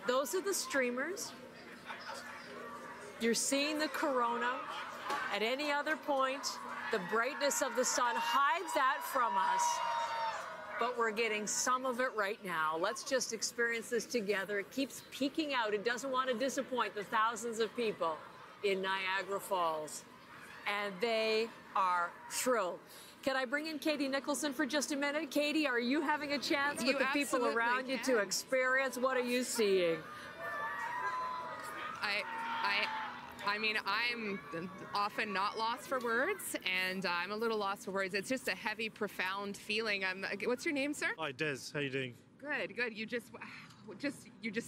Those are the streamers. You're seeing the corona. At any other point, the brightness of the sun hides that from us. But we're getting some of it right now. Let's just experience this together. It keeps peeking out. It doesn't want to disappoint the thousands of people in Niagara Falls. And they are thrilled. Can I bring in Katie Nicholson for just a minute? Katie, are you having a chance with the people around you to experience? What are you seeing? I mean, I'm often not lost for words, and I'm a little lost for words. It's just a heavy, profound feeling. What's your name, sir? Hi, Des. How you doing? Good, good. You just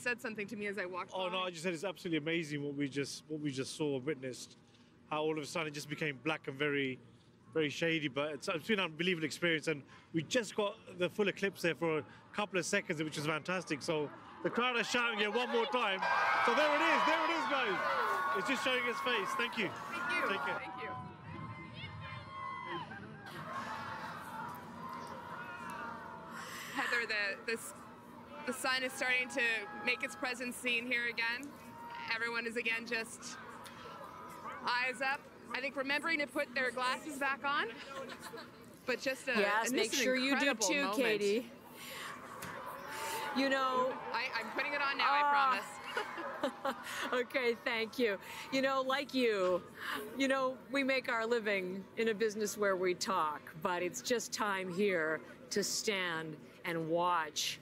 said something to me as I walked by. Oh no, I just said it's absolutely amazing what we just saw and witnessed. How all of a sudden it just became black and very shady, but it's been an unbelievable experience, and we just got the full eclipse there for a couple of seconds, which was fantastic. So the crowd are shouting it one more time. So there it is, guys. It's just showing its face. Thank you. Thank you. Take care. Thank you. Heather, the sun is starting to make its presence seen here again. Everyone is again just eyes up. I think remembering to put their glasses back on, but just yes, make sure you do too, moment. Katie. You know, I'm putting it on now. I promise. Okay, thank you. You know, like you know, we make our living in a business where we talk, but it's just time here to stand and watch.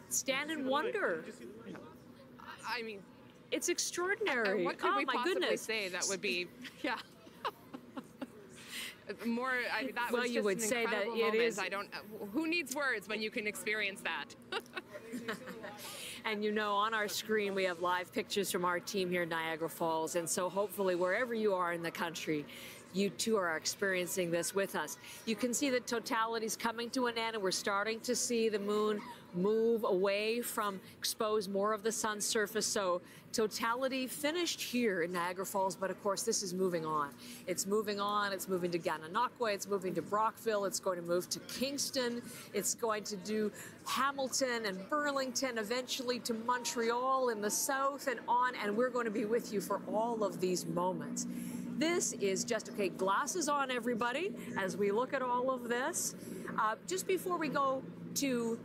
Stand and wonder. I mean, it's extraordinary. What could we possibly say that would be, yeah. More, that well, was just you would an say that moment. it is. I don't. Who needs words when you can experience that? And you know, on our screen we have live pictures from our team here in Niagara Falls, and so hopefully wherever you are in the country, you too are experiencing this with us. You can see that totality is coming to an end, and we're starting to see the moon move away from expose more of the sun's surface. So totality finished here in Niagara Falls, but of course this is moving on. It's moving on. It's moving to Gananoque. It's moving to Brockville. It's going to move to Kingston. It's going to do Hamilton and Burlington, eventually to Montreal in the south and on. And we're going to be with you for all of these moments. This is just, okay, glasses on, everybody, as we look at all of this. Just before we go to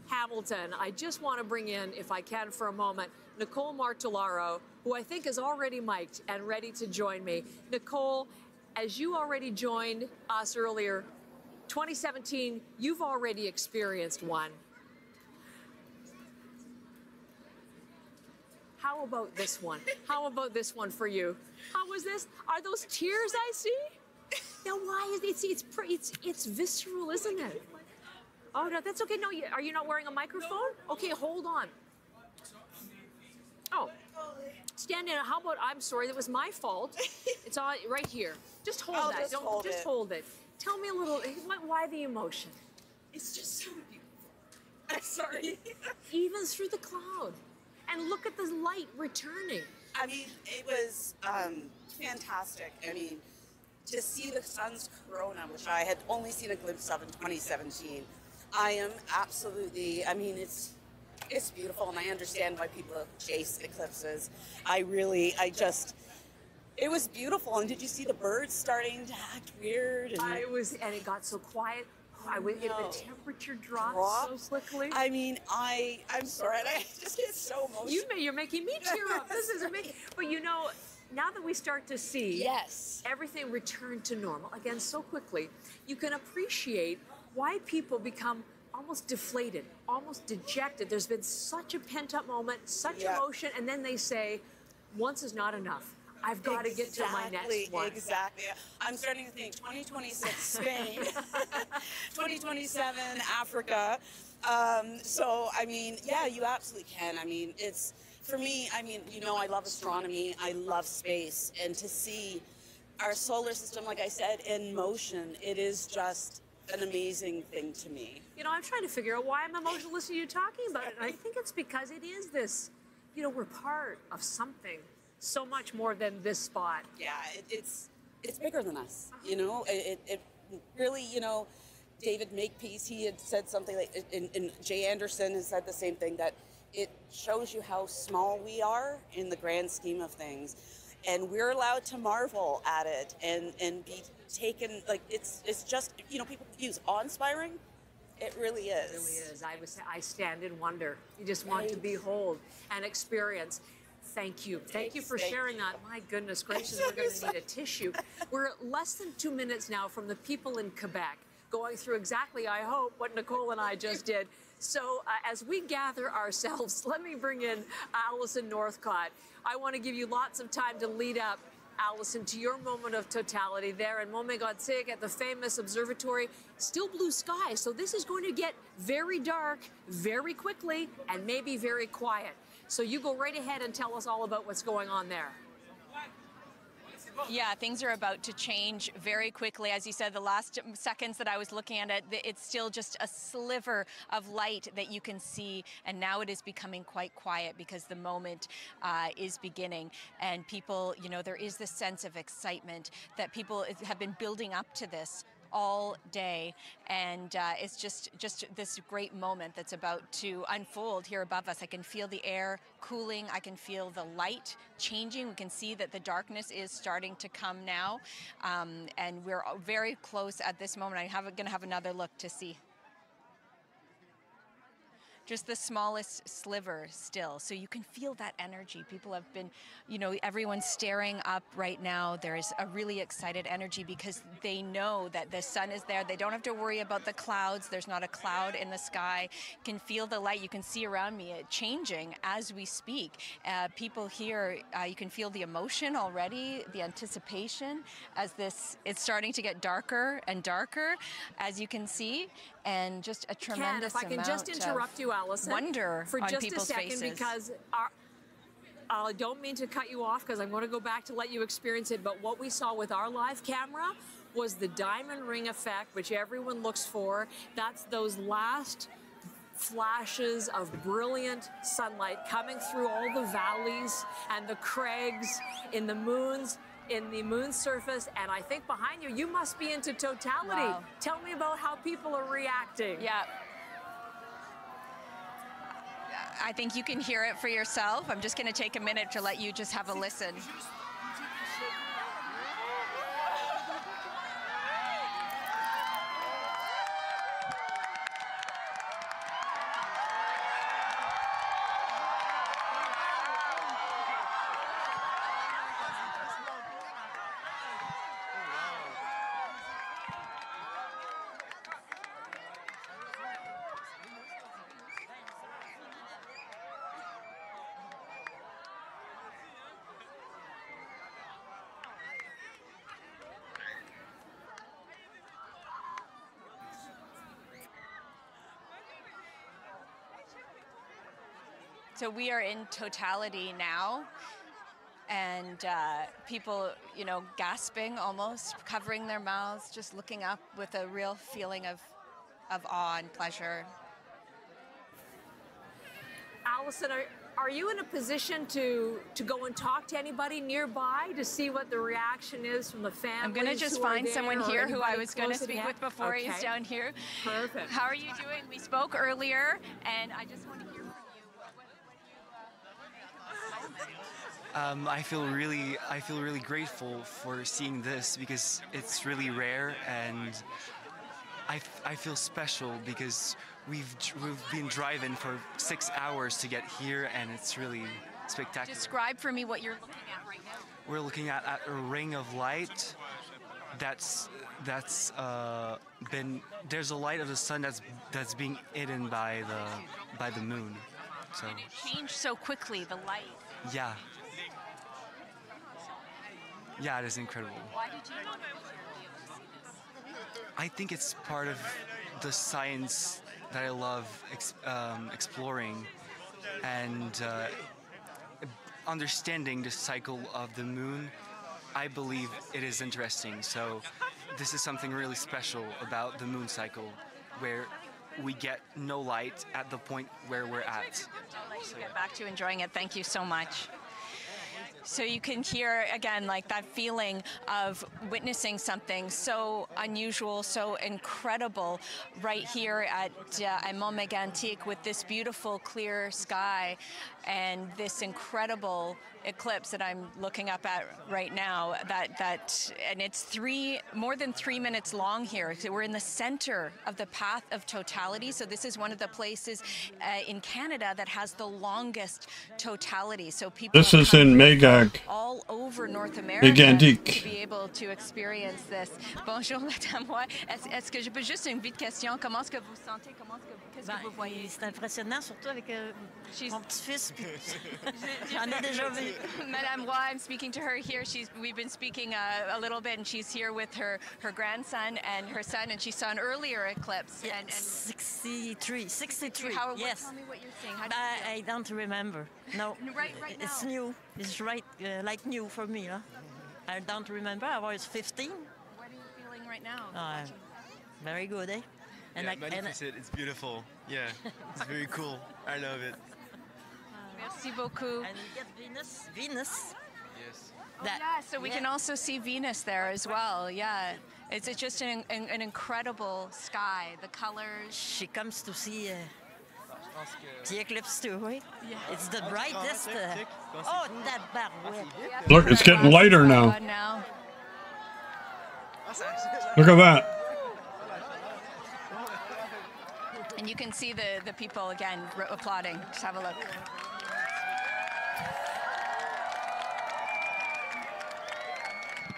Hamilton, I just want to bring in, if I can for a moment, Nicole Martellaro, who I think is already mic'd and ready to join me. Nicole, as you already joined us earlier, 2017, you've already experienced one. How about this one? How about this one for you? How was this? Are those tears I see? Now, why is it's visceral, isn't it? Oh, no, that's okay. No, are you not wearing a microphone? Okay, hold on. Oh, stand in. How about, I'm sorry, that was my fault. It's all right here. Just hold that. Just hold it. Tell me a little, why the emotion? It's just so beautiful. I'm sorry. Even through the cloud. And look at the light returning. I mean, it was fantastic. I mean, to see the sun's corona, which I had only seen a glimpse of in 2017, I am absolutely, I mean, it's beautiful, and I understand why people chase eclipses. It was beautiful. And did you see the birds starting to act weird? And it got so quiet. The temperature dropped so quickly. I mean, I'm sorry, I just get so emotional. You're making me tear up. This is amazing. But you know, now that we start to see everything return to normal again so quickly, you can appreciate why people become almost deflated, almost dejected. There's been such a pent-up moment, such emotion, and then they say, once is not enough. I've got to get to my next one. Exactly. I'm starting to think 2026 Spain, 2027 Africa. So, I mean, yeah, you absolutely can. I mean, it's, for me, I mean, you know, I love astronomy. I love space. And to see our solar system, like I said, in motion, it is just an amazing thing to me. You know, I'm trying to figure out why I'm emotional listening to you talking about it. And I think it's because it is this, you know, we're part of something so much more than this spot. Yeah, it's bigger than us, you know. It really, you know, David Makepeace, he had said something like, and Jay Anderson has said the same thing, that it shows you how small we are in the grand scheme of things. And we're allowed to marvel at it and be taken, like, it's just, you know, people use awe-inspiring. It really is. It really is. I stand in wonder. You just want to behold and experience. Thank you. Thank you for sharing that. My goodness gracious, we're going to need a tissue. We're less than 2 minutes now from the people in Quebec going through exactly, I hope, what Nicole and I just did. So as we gather ourselves, let me bring in Alison Northcott. I want to give you lots of time to lead up, Alison, to your moment of totality there in Montmégantic at the famous observatory. Still blue sky, so this is going to get very dark very quickly and maybe very quiet. So you go right ahead and tell us all about what's going on there. Yeah, things are about to change very quickly. As you said, the last seconds that I was looking at it, it's still just a sliver of light that you can see. And now it is becoming quite quiet because the moment is beginning. And people, you know, there is this sense of excitement that people have been building up to this all day, and it's just this great moment that's about to unfold here above us. I can feel the air cooling, I can feel the light changing. We can see that the darkness is starting to come now, and we're very close at this moment. I'm going to have another look to see. Just the smallest sliver still. So you can feel that energy. People have been, you know, everyone's staring up right now. There is a really excited energy because they know that the sun is there. They don't have to worry about the clouds. There's not a cloud in the sky. You can feel the light. You can see around me it changing as we speak. People here, you can feel the emotion already, the anticipation as it's starting to get darker and darker, as you can see, and just a tremendous amount. If I can just interrupt you, Alison, wonder for on just people's a second, faces. because I don't mean to cut you off because I'm going to go back to let you experience it, but what we saw with our live camera was the diamond ring effect, which everyone looks for. That's those last flashes of brilliant sunlight coming through all the valleys and the crags in the moon's surface. And I think behind you, you must be into totality. Wow. Tell me about how people are reacting. Yeah. I think you can hear it for yourself. I'm just going to take a minute to let you just have a listen. So we are in totality now, and people, you know, gasping almost, covering their mouths, just looking up with a real feeling of awe and pleasure. Alison, are you in a position to go and talk to anybody nearby to see what the reaction is from the families? I'm going to just find someone here who I was going to speak with before he's down here. Perfect. How are you doing? We spoke earlier, and I just want to hear from you. I feel really grateful for seeing this because it's really rare, and I feel special because we've been driving for 6 hours to get here, and it's really spectacular. Describe for me what you're looking at right now. We're looking at a ring of light. There's a light of the sun that's being hidden by the moon. So. And it changed so quickly, the light. Yeah. Yeah, it is incredible. Why did you want to be able to see this? I think it's part of the science that I love exploring, and understanding the cycle of the moon. I believe it is interesting. So this is something really special about the moon cycle, where we get no light at the point where we're at. I'll let you get back to enjoying it. Thank you so much. So you can hear, again, like that feeling of witnessing something so unusual, so incredible right here at Mont Mégantic with this beautiful clear sky and this incredible eclipse that I'm looking up at right now. And it's more than 3 minutes long here. So we're in the center of the path of totality. So this is one of the places in Canada that has the longest totality. So people This is in Magog. All over North America Mégantic. to be able to experience this. Bonjour, Madame Roy. Est-ce que je peux juste une vite question? Comment est-ce que vous sentez? Qu'est-ce que vous voyez? C'est impressionnant, surtout avec mon petit-fils. J'en ai déjà vu. Madame Roy, I'm speaking to her here. We've been speaking a little bit, and she's here with her grandson and her son, and she saw an earlier eclipse. Yeah, and 63. Yes. Tell me what you're seeing. How do you feel? I don't remember. No. Right now. It's new. It's like new for me. Huh? I don't remember. I was 15. What are you feeling right now? Very good, eh? And magnificent. It's beautiful. Yeah, it's very cool. I love it. Merci beaucoup. And you get Venus. Yes. Yeah, so we can also see Venus there as well. Yeah, it's just an incredible sky. The colors. She comes to see the eclipse too, right? Yeah. It's the brightest. Oh, that barouette. Look, it's getting lighter now. Look at that. And you can see the people again applauding. Just have a look.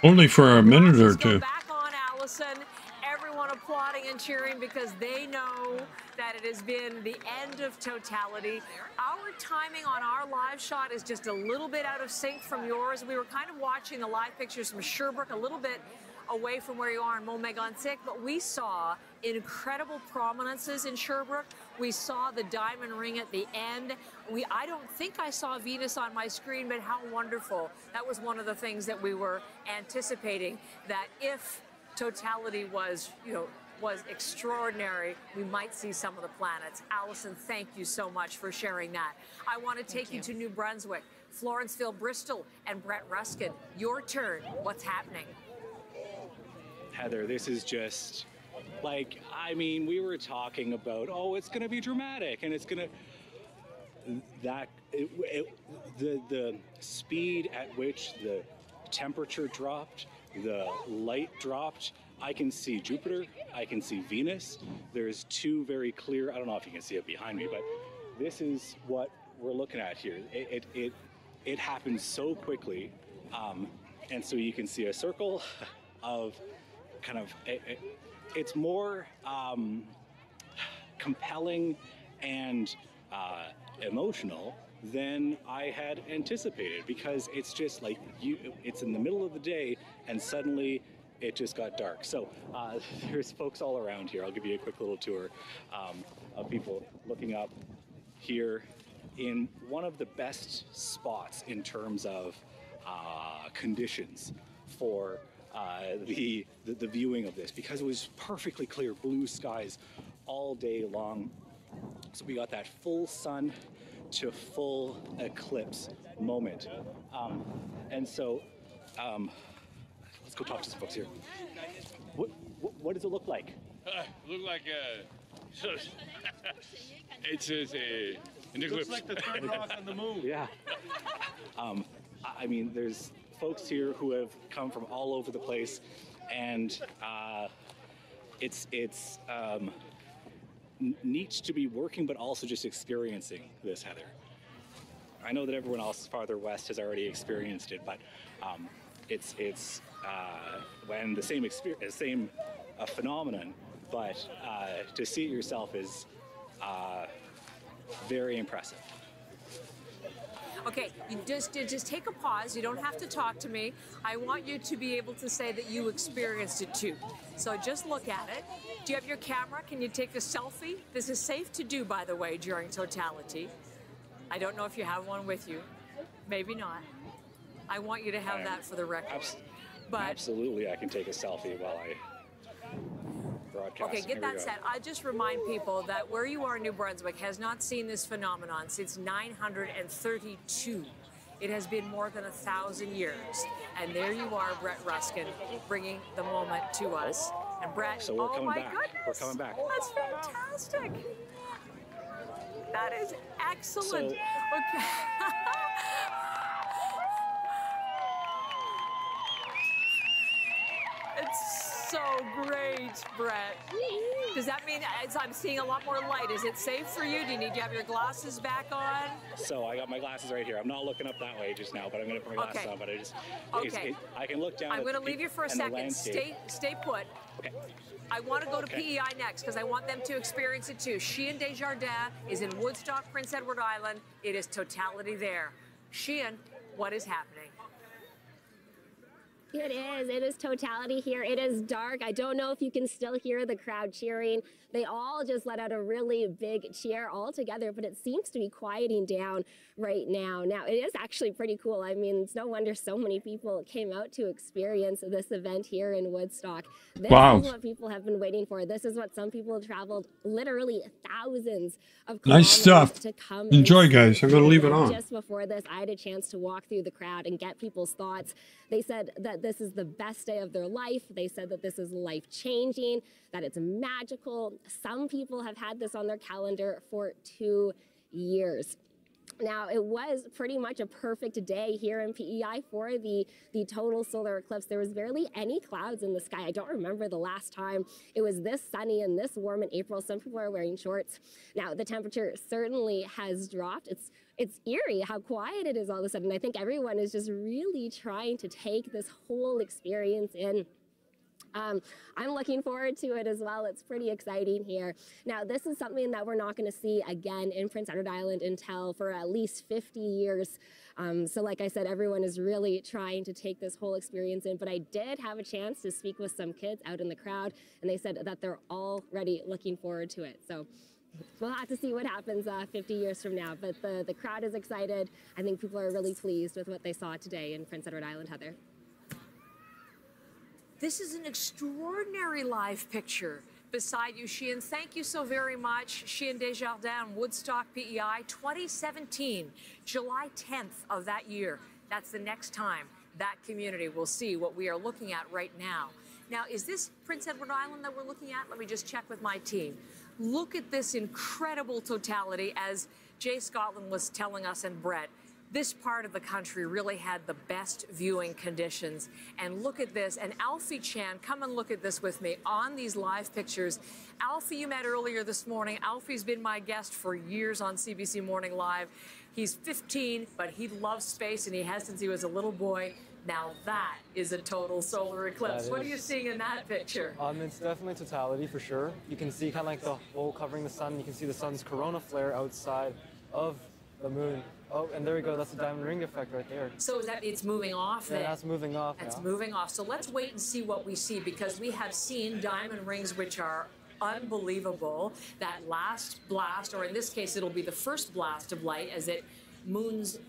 Only for a minute or two. Back on Allison. Everyone applauding and cheering because they know that it has been the end of totality. Our timing on our live shot is just a little bit out of sync from yours. We were kind of watching the live pictures from Sherbrooke, a little bit away from where you are in Mont Mégantic, but we saw incredible prominences in Sherbrooke. We saw the diamond ring at the end. I don't think I saw Venus on my screen, but how wonderful. That was one of the things that we were anticipating, that if totality was extraordinary, we might see some of the planets. Allison, thank you so much for sharing that. I want to take you to New Brunswick, Florenceville, Bristol, and Brett Ruskin. Your turn. What's happening? Heather, this is just like, I mean, we were talking about, oh, it's going to be dramatic and it's going to, the speed at which the temperature dropped, the light dropped. I can see Jupiter, I can see Venus. There's two very clear, I don't know if you can see it behind me, but this is what we're looking at here. It happens so quickly. And so you can see a circle of kind of, it's more compelling and emotional than I had anticipated, because it's just like it's in the middle of the day and suddenly it just got dark. So there's folks all around here. I'll give you a quick little tour of people looking up here in one of the best spots in terms of conditions for the viewing of this, because it was perfectly clear blue skies all day long. So we got that full sun to full eclipse moment. And so let's go talk to some folks here. What does it look like? Look like it's an eclipse. Looks like the third rock on the moon. Yeah. I mean, there's folks here who have come from all over the place, and it's neat to be working, but also just experiencing this, Heather. I know that everyone else farther west has already experienced it, but it's when the same phenomenon, but to see it yourself is very impressive. Okay, you just take a pause. You don't have to talk to me. I want you to be able to say that you experienced it too. So just look at it. Do you have your camera? Can you take a selfie? This is safe to do, by the way, during totality. I don't know if you have one with you. Maybe not. I want you to have that for the record. Absolutely, I can take a selfie while I broadcast. Okay, get that set. I just remind people that where you are in New Brunswick has not seen this phenomenon since 932. It has been more than 1,000 years. And there you are, Brett Ruskin, bringing the moment to us. And Brett, So we're oh coming my back. goodness. We're coming back. That's fantastic. That is excellent. So, okay. It's so great, Brett. Does that mean I'm seeing a lot more light? Is it safe for you? Do you need to have your glasses back on? so I got my glasses right here. I'm not looking up that way just now, but I'm going to put my glasses Okay. on. But I just, Okay. I can look down. I'm at going to the leave you for a and the second. landscape. Stay put. Okay. I want to go to Okay. PEI next because I want them to experience it too. Sheehan Desjardins is in Woodstock, Prince Edward Island. It is totality there. Sheehan, what is happening? It is. It is totality here. It is dark. I don't know if you can still hear the crowd cheering. They all just let out a really big cheer all together, but it seems to be quieting down right now. Now, it is actually pretty cool. I mean, it's no wonder so many people came out to experience this event here in Woodstock. This Wow. is what people have been waiting for. This is what some people have traveled literally thousands of Nice kilometers stuff. to come Enjoy, and see. guys. I'm going to leave it on. Just before this, I had a chance to walk through the crowd and get people's thoughts. They said that this is the best day of their life. They said that this is life-changing, that it's magical. Some people have had this on their calendar for 2 years. Now, it was pretty much a perfect day here in PEI for the total solar eclipse. There was barely any clouds in the sky. I don't remember the last time it was this sunny and this warm in April. Some people are wearing shorts. Now, the temperature certainly has dropped. It's eerie how quiet it is all of a sudden. I think everyone is just really trying to take this whole experience in. I'm looking forward to it as well. It's pretty exciting here. Now, this is something that we're not going to see again in Prince Edward Island until for at least 50 years. So like I said, everyone is really trying to take this whole experience in. But I did have a chance to speak with some kids out in the crowd, and they said that they're already looking forward to it. So we'll have to see what happens 50 years from now. But the crowd is excited. I think people are really pleased with what they saw today in Prince Edward Island, Heather. This is an extraordinary live picture beside you, Sheehan. Thank you so very much. Sheehan Desjardins, Woodstock, PEI, 2017, July 10th of that year. That's the next time that community will see what we are looking at right now. Now, is this Prince Edward Island that we're looking at? Let me just check with my team. Look at this incredible totality, as Jay Scotland was telling us and Brett. This part of the country really had the best viewing conditions. And look at this. And Alfie Chan, come and look at this with me on these live pictures. Alfie, you met earlier this morning. Alfie's been my guest for years on CBC Morning Live. He's 15, but he loves space, and he has since he was a little boy. Now that is a total solar eclipse. What are you seeing in that picture? It's definitely totality for sure. You can see kind of like the hole covering the sun. You can see the sun's corona flare outside of the moon. Oh, and there we go. That's the diamond ring effect right there. So is that it's moving off then? Yeah, that's moving off. That's moving off. So let's wait and see what we see, because we have seen diamond rings which are unbelievable. That last blast, or in this case, it'll be the first blast of light as it moons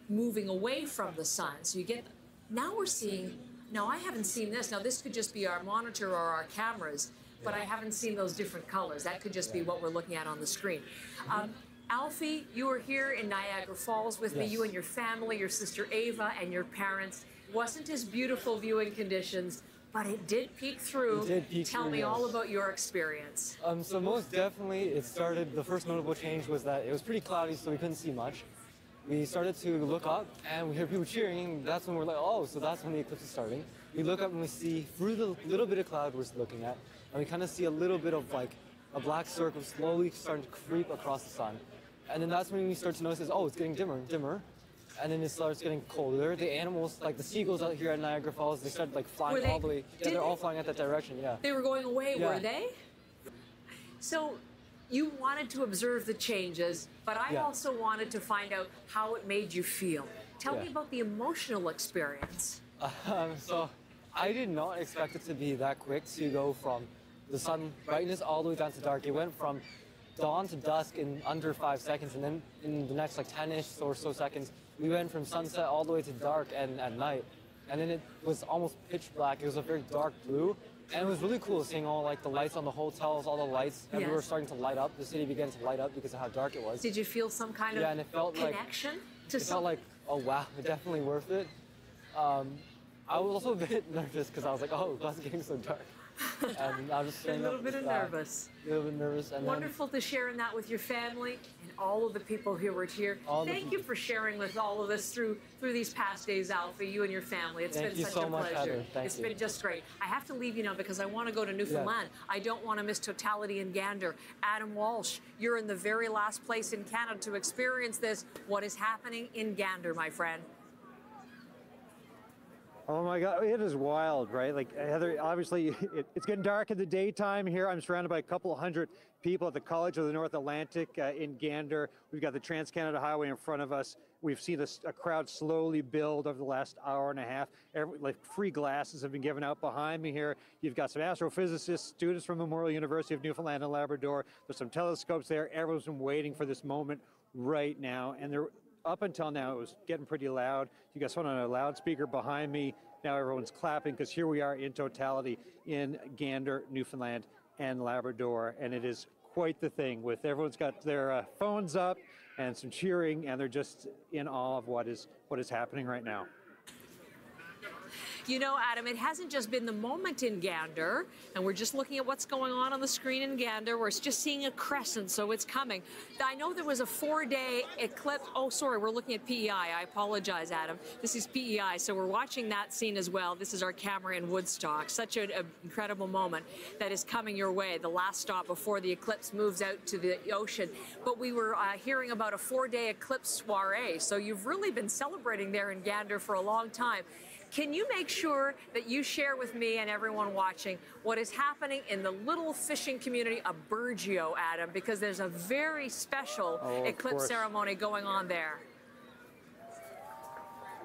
moving away from the sun. So you get, now we're seeing, no, I haven't seen this. Now this could just be our monitor or our cameras, but I haven't seen those different colors. That could just be what we're looking at on the screen. Alfie, you were here in Niagara Falls with me, you and your family, your sister Ava and your parents. Wasn't as beautiful viewing conditions, but it did peek through. Tell me all about your experience. So most definitely it started, the first notable change was that it was pretty cloudy, so we couldn't see much. We started to look up and we hear people cheering. That's when we're like, oh, so that's when the eclipse is starting. We look up and we see through the little bit of cloud we're looking at, and we kind of see a little bit of like a black circle slowly starting to creep across the sun. And then that's when we start to notice, oh, it's getting dimmer and dimmer. And then it starts getting colder. The animals, like the seagulls out here at Niagara Falls, they started like flying all the way. Yeah, they're all flying at that direction, yeah. They were going away, were they? So you wanted to observe the changes, but I also wanted to find out how it made you feel. Tell me about the emotional experience. So I did not expect it to be that quick to go from the sun brightness all the way down to dark. It went from dawn to dusk in under 5 seconds, and then in the next like 10-ish or so seconds, we went from sunset all the way to dark and at night. And then it was almost pitch black. It was a very dark blue, And it was really cool seeing all like the lights on the hotels, all the lights everywhere starting to light up. The city began to light up because of how dark it was. Did you feel some kind of and it felt connection to it felt like, oh wow, definitely worth it. I was also a bit nervous because I was like, oh, it's getting so dark. And I was just a little bit nervous. A little bit nervous. And wonderful to share in that with your family and all of the people who were here. Thank you for sharing with all of us through these past days, Alfie, you and your family. It's been such a pleasure. It's been just great. I have to leave you now because I want to go to Newfoundland. I don't want to miss Totality in Gander. Adam Walsh, you're in the very last place in Canada to experience this. What is happening in Gander, my friend? Oh my God, it is wild, right? Like Heather, obviously it's getting dark in the daytime here. I'm surrounded by a couple of hundred people at the College of the North Atlantic in Gander. We've got the Trans-Canada Highway in front of us. We've seen a crowd slowly build over the last hour and a half. Like free glasses have been given out behind me here. You've got some astrophysicists, students from Memorial University of Newfoundland and Labrador. There's some telescopes there. Everyone's been waiting for this moment right now. And up until now, it was getting pretty loud. You got someone on a loudspeaker behind me. Now everyone's clapping because here we are in totality in Gander, Newfoundland and Labrador. And it is quite the thing with everyone's got their phones up and some cheering, and they're just in awe of what is happening right now. You know, Adam, it hasn't just been the moment in Gander, and we're just looking at what's going on the screen in Gander. We're just seeing a crescent, so it's coming. I know there was a 4-day eclipse. Oh, sorry, we're looking at PEI. I apologize, Adam. This is PEI, so we're watching that scene as well. This is our camera in Woodstock. Such an incredible moment that is coming your way, the last stop before the eclipse moves out to the ocean. But we were hearing about a 4-day eclipse soiree, so you've really been celebrating there in Gander for a long time. Can you make sure that you share with me and everyone watching what is happening in the little fishing community of Burgeo, Adam, because there's a very special eclipse ceremony going on there.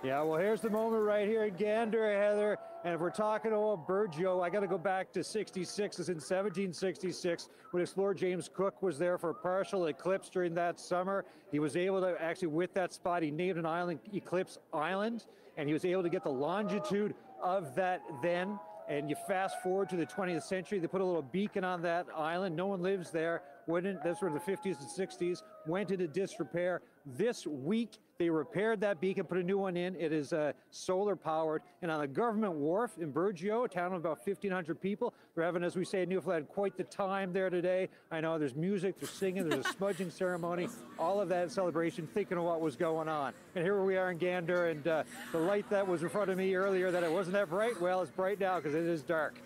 Yeah, well, here's the moment right here in Gander, Heather. And if we're talking about Burgeo, I got to go back to 66. It's in 1766 when explorer James Cook was there for a partial eclipse during that summer. He was able to actually, with that spot, he named an island Eclipse Island, and he was able to get the longitude of that then. And you fast forward to the 20th century, they put a little beacon on that island. No one lives there. That's were the 50s and 60s, went into disrepair. This week, they repaired that beacon, put a new one in. It is solar powered. And on the government wharf in Burgeo, a town of about 1,500 people, they're having, as we say in Newfoundland, quite the time there today. I know there's music, there's singing, there's a smudging ceremony, all of that celebration, thinking of what was going on. And here we are in Gander, and the light that was in front of me earlier, that it wasn't that bright, well, it's bright now because it is dark.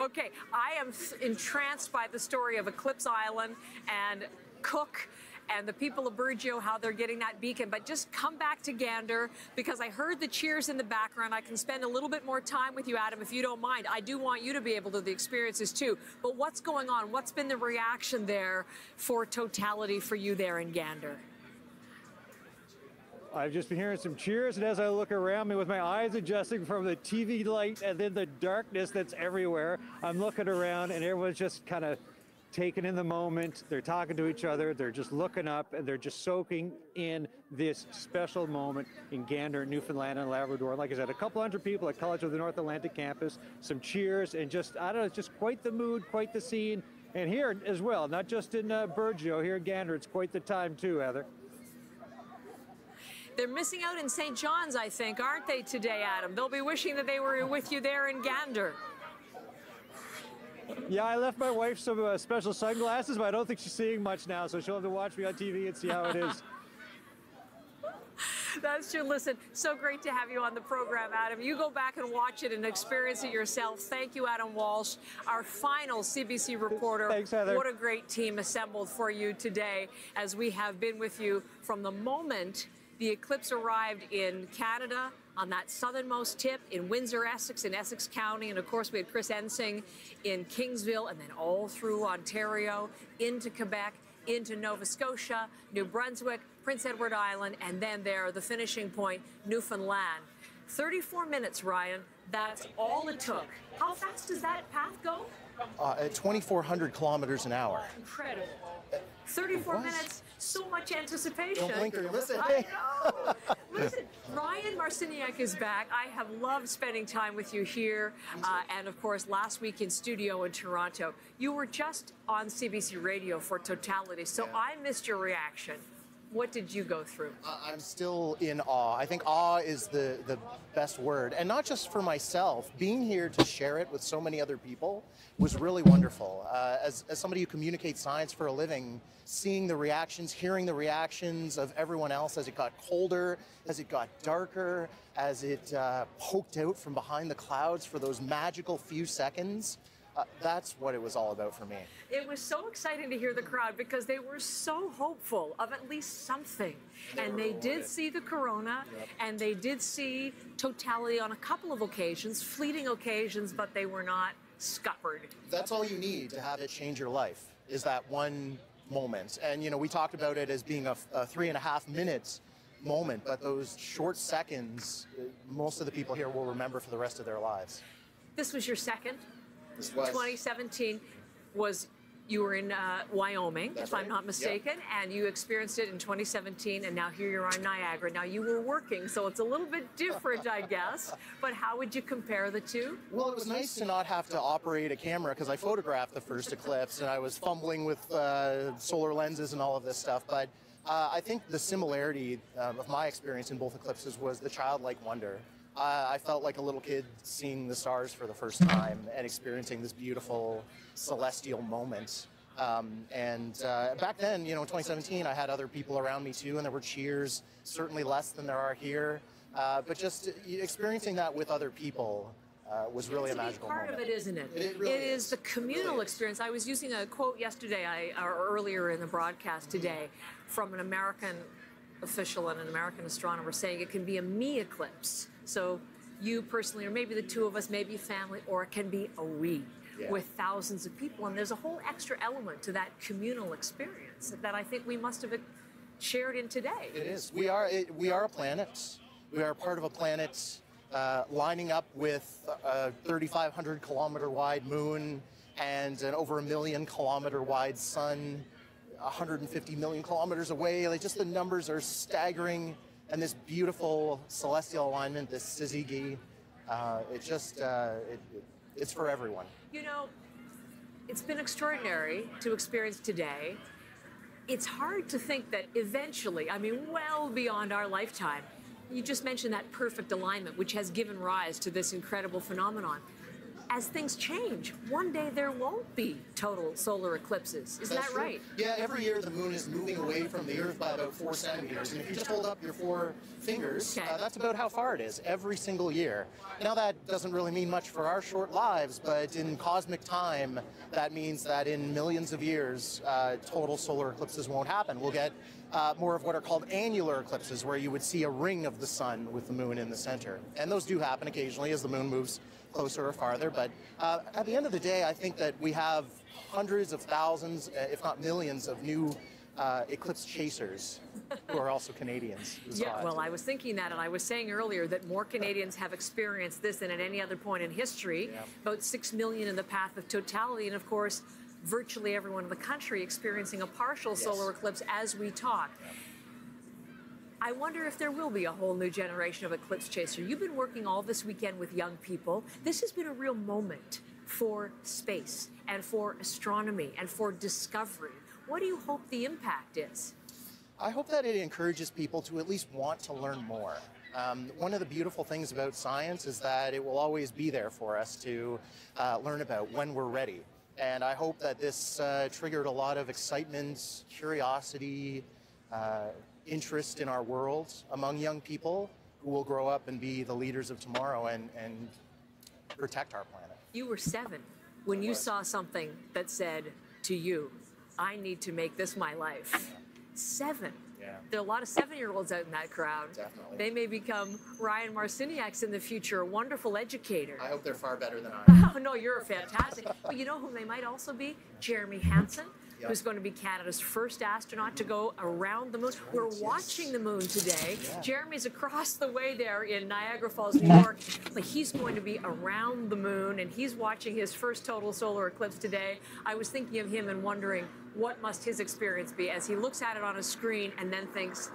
Okay, I am entranced by the story of Eclipse Island and Cook and the people of Burgeo, how they're getting that beacon. But just come back to Gander, because I heard the cheers in the background. I can spend a little bit more time with you, Adam, if you don't mind. I do want you to be able to the experiences too. But what's going on? What's been the reaction there for totality for you there in Gander? I've just been hearing some cheers, and as I look around me with my eyes adjusting from the TV light and then the darkness that's everywhere, I'm looking around and everyone's just kind of taking in the moment. They're talking to each other, they're just looking up, and they're just soaking in this special moment in Gander, Newfoundland and Labrador. Like I said, a couple hundred people at College of the North Atlantic campus, some cheers, and just, I don't know, just quite the mood, quite the scene. And here as well, not just in Burgeo, here in Gander, it's quite the time too, Heather. They're missing out in St. John's, I think, aren't they today, Adam? They'll be wishing that they were with you there in Gander. Yeah, I left my wife some special sunglasses, but I don't think she's seeing much now, so she'll have to watch me on TV and see how it is. That's true. Listen, so great to have you on the program, Adam. You go back and watch it and experience it yourself. Thank you, Adam Walsh, our final CBC reporter. Thanks, Heather. What a great team assembled for you today, as we have been with you from the moment the eclipse arrived in Canada on that southernmost tip in Windsor, Essex, in Essex County. And of course, we had Chris Ensing in Kingsville, and then all through Ontario, into Quebec, into Nova Scotia, New Brunswick, Prince Edward Island, and then there, the finishing point, Newfoundland. 34 minutes, Ryan. That's all it took. How fast does that path go? At 2,400 kilometers an hour. Incredible. 34 minutes, so much anticipation. Don't blink or you miss it. I know. Listen, Ryan Marciniak is back. I have loved spending time with you here. And of course, last week in studio in Toronto. You were just on CBC Radio for Totality, so I missed your reaction. What did you go through? I'm still in awe. I think awe is the best word. And not just for myself. Being here to share it with so many other people was really wonderful. As somebody who communicates science for a living, seeing the reactions, hearing the reactions of everyone else as it got colder, as it got darker, as it poked out from behind the clouds for those magical few seconds. That's what it was all about for me. It was so exciting to hear the crowd because they were so hopeful of at least something. And they did see the corona, and they did see Totality on a couple of occasions, fleeting occasions, but they were not scuppered. That's all you need to have it change your life, is that one moment. And, you know, we talked about it as being a 3.5 minutes moment, but those short seconds, most of the people here will remember for the rest of their lives. This was your second? This was. 2017 was, you were in Wyoming, if I'm not mistaken, and you experienced it in 2017, and now here you're on Niagara. Now you were working, so it's a little bit different, I guess, but how would you compare the two? Well, it was nice to not have to operate a camera because I photographed the first eclipse and I was fumbling with solar lenses and all of this stuff, but I think the similarity of my experience in both eclipses was the childlike wonder. I felt like a little kid seeing the stars for the first time and experiencing this beautiful celestial moment. Back then, you know, in 2017, I had other people around me too, and there were cheers, certainly less than there are here. But just experiencing that with other people was really a magical moment. It's a big part of it, isn't it? It really is the communal experience. I was using a quote yesterday, or earlier in the broadcast today, from an American official and an American astronomer saying it can be a me eclipse. So you personally, or maybe the two of us, maybe family, or it can be a we with thousands of people. And there's a whole extra element to that communal experience that I think we must have shared in today. It is. We are a planet. We are part of a planet lining up with a 3,500 kilometer wide moon and an over 1 million kilometer wide sun, 150 million kilometers away. Like, just the numbers are staggering. And this beautiful celestial alignment, this syzygy, it's for everyone. You know, it's been extraordinary to experience today. It's hard to think that eventually, I mean, well beyond our lifetime, you just mentioned that perfect alignment, which has given rise to this incredible phenomenon. As things change, one day there won't be total solar eclipses. Isn't that right? Yeah, every year the moon is moving away from the Earth by about 4 centimeters. And if you just hold up your 4 fingers, that's about how far it is every single year. Now, that doesn't really mean much for our short lives, but in cosmic time, that means that in millions of years, total solar eclipses won't happen. We'll get more of what are called annular eclipses, where you would see a ring of the sun with the moon in the center. And those do happen occasionally as the moon moves closer or farther, but at the end of the day, I think that we have hundreds of thousands, if not millions, of new eclipse chasers who are also Canadians. Yeah, well, I was thinking that, and I was saying earlier that more Canadians have experienced this than at any other point in history. About 6 million in the path of totality, and of course, virtually everyone in the country experiencing a partial solar eclipse as we talk. I wonder if there will be a whole new generation of eclipse chaser. You've been working all this weekend with young people. This has been a real moment for space and for astronomy and for discovery. What do you hope the impact is? I hope that it encourages people to at least want to learn more. One of the beautiful things about science is that it will always be there for us to learn about when we're ready. And I hope that this triggered a lot of excitement, curiosity, interest in our world among young people who will grow up and be the leaders of tomorrow and protect our planet. You were 7 when you saw something that said to you, I need to make this my life. 7. Yeah. There are a lot of 7-year-olds out in that crowd. Definitely. They may become Ryan Marciniaks in the future, a wonderful educator. I hope they're far better than I am. Oh, no, you're fantastic. But you know whom they might also be? Jeremy Hansen, who's going to be Canada's first astronaut to go around the moon. We're watching the moon today. Jeremy's across the way there in Niagara Falls, New York, but he's going to be around the moon, and he's watching his first total solar eclipse today. I was thinking of him and wondering what must his experience be as he looks at it on a screen and then thinks,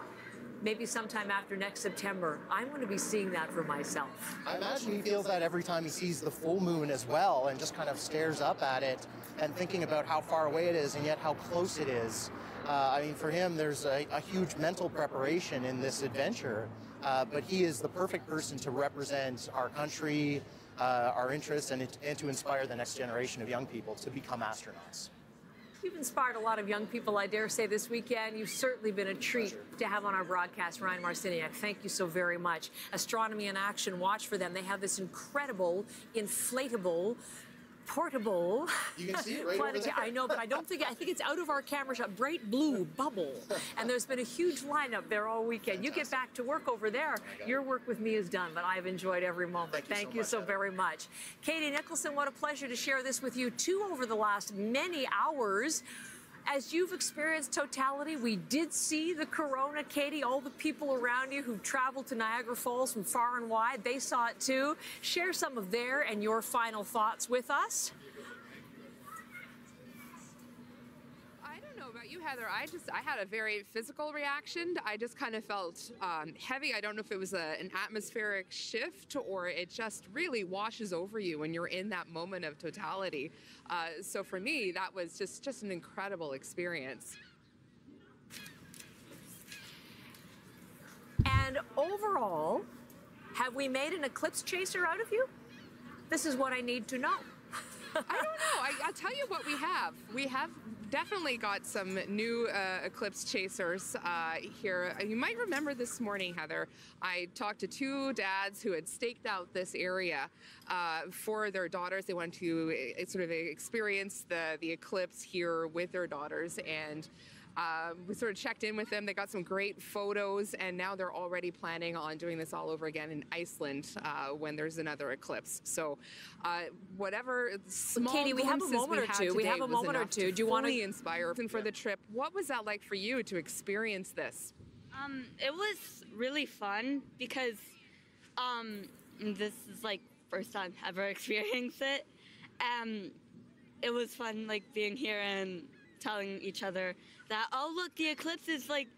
maybe sometime after next September, I'm going to be seeing that for myself. I imagine he feels that every time he sees the full moon as well, and just kind of stares up at it and thinking about how far away it is and yet how close it is. I mean, for him, there's a huge mental preparation in this adventure, but he is the perfect person to represent our country, our interests, and to inspire the next generation of young people to become astronauts. You've inspired a lot of young people, I dare say, this weekend. You've certainly been a treat to have on our broadcast. Ryan Marciniak, thank you so very much. Astronomy in Action, watch for them. They have this incredible, inflatable, portable. You can see it right over there. I know, but I think it's out of our camera shot. Bright blue bubble. And there's been a huge lineup there all weekend. You get back to work over there. Your work with me is done, but I've enjoyed every moment. Thank you so very much. Katie Nicholson, what a pleasure to share this with you too over the last many hours. As you've experienced totality, we did see the corona, Katie. All the people around you who traveled to Niagara Falls from far and wide, they saw it too. Share some of their and your final thoughts with us. I don't know about you, Heather. I had a very physical reaction. I just kind of felt heavy. I don't know if it was an atmospheric shift or it just really washes over you when you're in that moment of totality. So for me, that was just an incredible experience. And overall, have we made an eclipse chaser out of you? This is what I need to know. I don't know. I'll tell you what we have. We have definitely got some new eclipse chasers here. You might remember this morning, Heather, I talked to two dads who had staked out this area for their daughters. They wanted to sort of experience the eclipse here with their daughters, and we sort of checked in with them. They got some great photos, and now they're already planning on doing this all over again in Iceland when there's another eclipse. So whatever small Katie, we have a moment or two. We have a moment or two. Do you want to inspire for the trip? What was that like for you to experience this? It was really fun because this is like first time ever experienced it. It was fun like being here and telling each other that, oh look, the eclipse is like,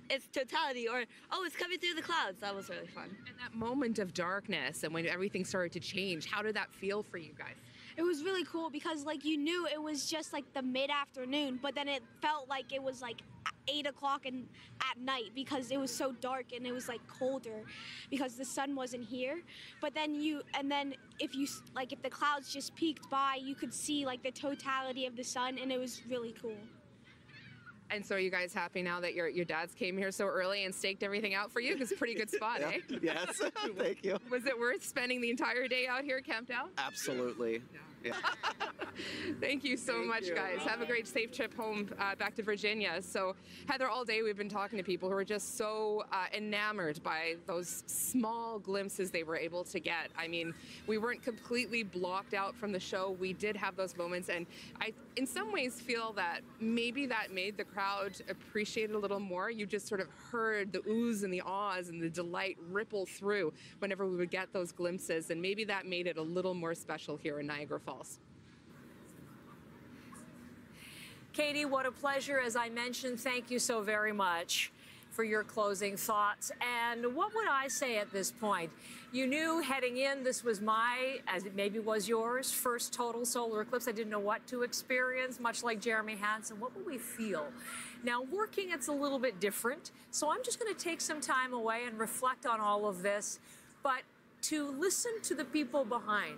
it's totality, or oh, it's coming through the clouds. That was really fun. And that moment of darkness and when everything started to change, how did that feel for you guys? It was really cool because like you knew it was just like the mid-afternoon, but then it felt like it was like 8 o'clock at night because it was so dark and it was like colder because the sun wasn't here. But then if the clouds just peeked by, you could see like the totality of the sun, and it was really cool. And so are you guys happy now that your dads came here so early and staked everything out for you? Because it's a pretty good spot, eh? Yes, thank you. Was it worth spending the entire day out here camped out? Absolutely. Yeah. Thank you so much, guys. Have a great, safe trip home back to Virginia. So, Heather, all day we've been talking to people who are just so enamored by those small glimpses they were able to get. I mean, we weren't completely blocked out from the show. We did have those moments, and I, in some ways, feel that maybe that made the crowd appreciate it a little more. You just sort of heard the oohs and the ahs and the delight ripple through whenever we would get those glimpses, and maybe that made it a little more special here in Niagara Falls. Katie, what a pleasure. As I mentioned, thank you so very much for your closing thoughts. And what would I say at this point? You knew heading in this was my, as it maybe was yours, first total solar eclipse. I didn't know what to experience, much like Jeremy Hansen. What will we feel? Now, working, it's a little bit different. So I'm just going to take some time away and reflect on all of this. But to listen to the people behind,